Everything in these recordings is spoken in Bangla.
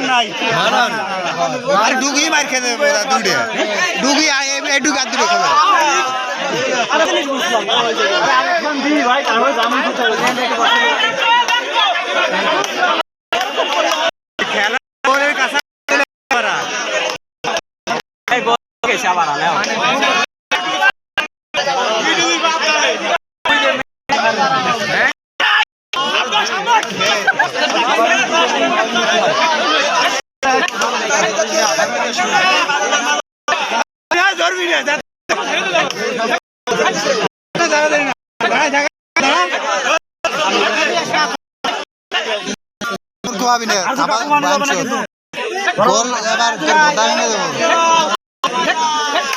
নাই আর ডুগি মার খেতে দুইটা ডুগি ডুগি আর দুটো খাবে খেলা গোলের কাছে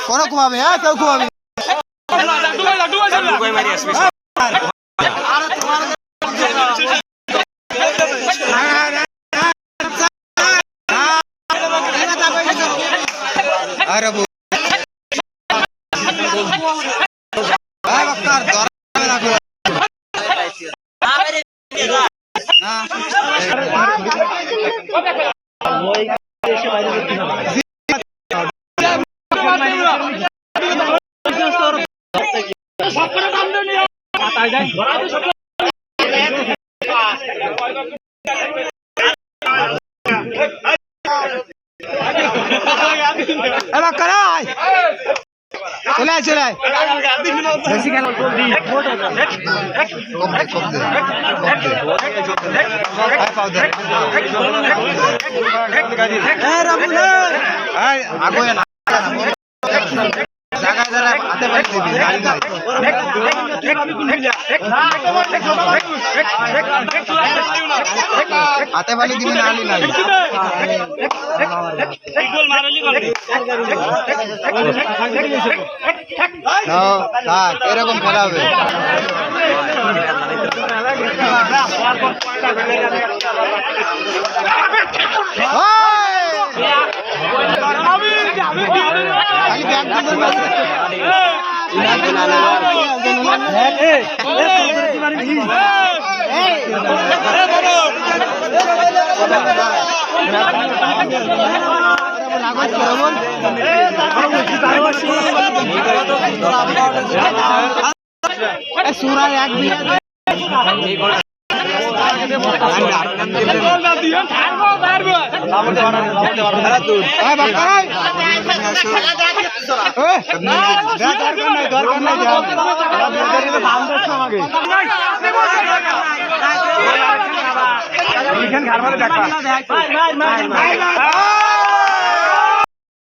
কোন ঘুমাবে হ্যাঁ কেউ ঘুমাবে চলে বেশি কেন হাতে বালি দিবি না আলি নাই এরকম খেলা হবে সুরা এক দরকার